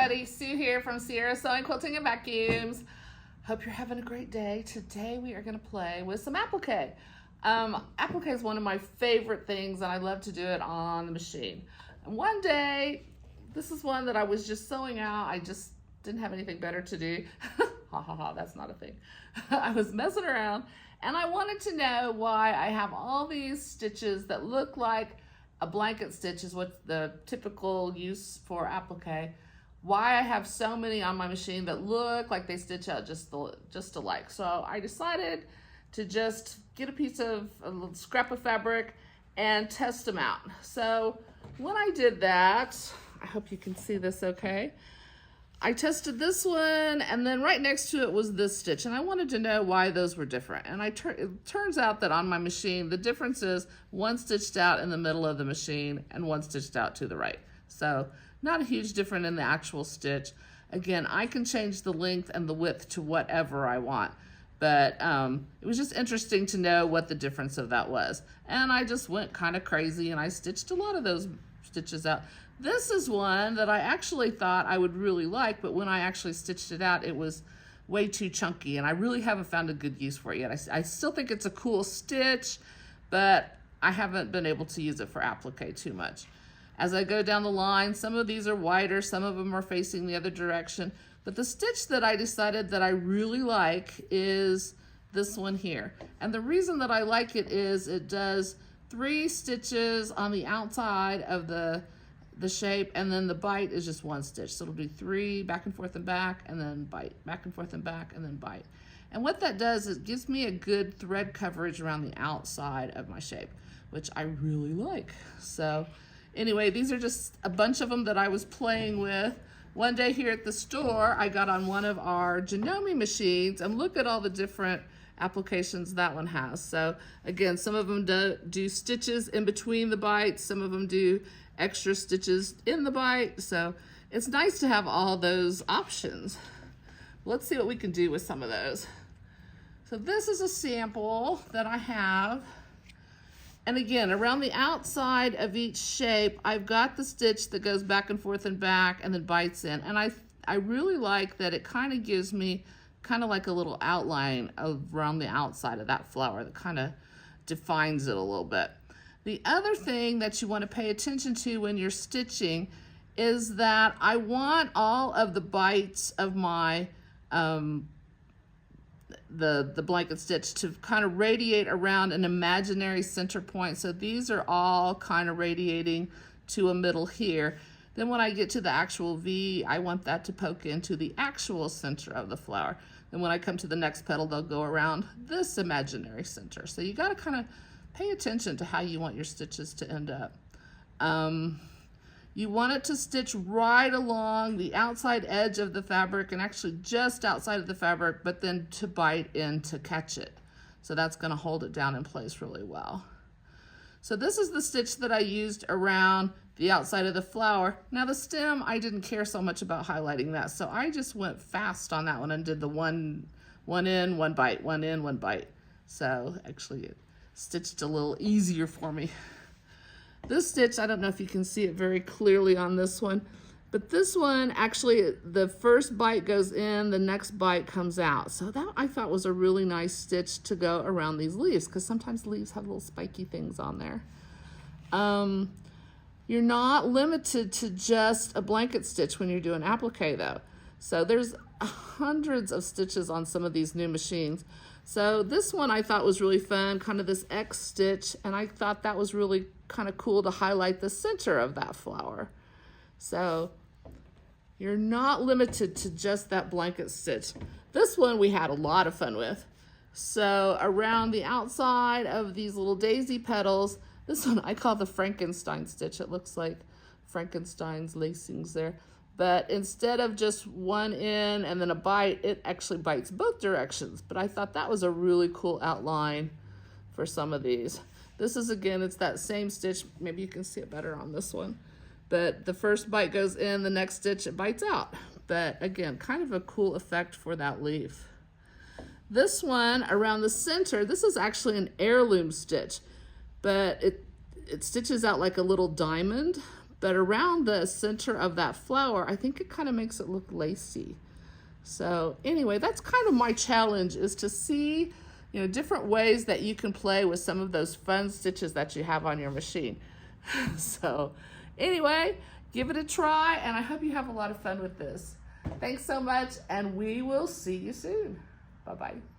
everybody, Sue here from Sierra Sewing, Quilting, and Vacuums. Hope you're having a great day. Today we are going to play with some applique. Applique is one of my favorite things, and I love to do it on the machine. And one day, this is one that I was just sewing out. I just didn't have anything better to do. Ha ha ha, that's not a thing. I was messing around, and I wanted to know why I have all these stitches that look like a blanket stitch is what the typical use for applique. Why I have so many on my machine that look like they stitch out just alike. So I decided to just get a little scrap of fabric and test them out. So when I did that, I hope you can see this okay. I tested this one, and then right next to it was this stitch, and I wanted to know why those were different. And it turns out that on my machine, the difference is one stitched out in the middle of the machine and one stitched out to the right. So not a huge difference in the actual stitch. Again, I can change the length and the width to whatever I want, but it was just interesting to know what the difference of that was. And I just went kind of crazy, and I stitched a lot of those stitches out. This is one that I actually thought I would really like, but when I actually stitched it out, it was way too chunky, and I really haven't found a good use for it yet. I still think it's a cool stitch, but I haven't been able to use it for applique too much. As I go down the line, some of these are wider, some of them are facing the other direction, but the stitch that I decided that I really like is this one here. And the reason that I like it is it does 3 stitches on the outside of the shape, and then the bite is just 1 stitch. So it'll be 3 back and forth and back, and then bite, back and forth and back, and then bite. And what that does is it gives me a good thread coverage around the outside of my shape, which I really like. So anyway, these are just a bunch of them that I was playing with. One day here at the store, I got on one of our Janome machines, and look at all the different applications that one has. So again, some of them do stitches in between the bites, some of them do extra stitches in the bite. So it's nice to have all those options. Let's see what we can do with some of those. So this is a sample that I have. And again, around the outside of each shape, I've got the stitch that goes back and forth and back and then bites in. And I really like that it kind of gives me kind of like a little outline around the outside of that flower that kind of defines it a little bit. The other thing that you want to pay attention to when you're stitching is that I want all of the bites of my the blanket stitch to kind of radiate around an imaginary center point. So these are all kind of radiating to a middle here. Then when I get to the actual V, I want that to poke into the actual center of the flower. Then when I come to the next petal, they'll go around this imaginary center. So you got to kind of pay attention to how you want your stitches to end up. You want it to stitch right along the outside edge of the fabric, and actually just outside of the fabric, but then to bite in to catch it. So that's going to hold it down in place really well. So this is the stitch that I used around the outside of the flower. Now the stem, I didn't care so much about highlighting that, so I just went fast on that one and did the one in, one bite, one in, one bite. So actually it stitched a little easier for me. This stitch, I don't know if you can see it very clearly on this one, but this one actually, the first bite goes in, the next bite comes out. So that I thought was a really nice stitch to go around these leaves, because sometimes leaves have little spiky things on there. You're not limited to just a blanket stitch when you're doing applique though. So there's hundreds of stitches on some of these new machines. So this one I thought was really fun, kind of this X stitch, and I thought that was really kind of cool to highlight the center of that flower. So you're not limited to just that blanket stitch. This one we had a lot of fun with. So around the outside of these little daisy petals, this one I call the Frankenstein stitch. It looks like Frankenstein's lacings there. But instead of just one in and then a bite, it actually bites both directions. But I thought that was a really cool outline for some of these. This is, again, it's that same stitch. Maybe you can see it better on this one. But the first bite goes in, the next stitch, it bites out. But again, kind of a cool effect for that leaf. This one around the center, this is actually an heirloom stitch, but it stitches out like a little diamond, But around the center of that flower, I think it kind of makes it look lacy. So anyway, that's kind of my challenge, is to see, you know, different ways that you can play with some of those fun stitches that you have on your machine. So anyway, give it a try, and I hope you have a lot of fun with this. Thanks so much, and we will see you soon. Bye-bye.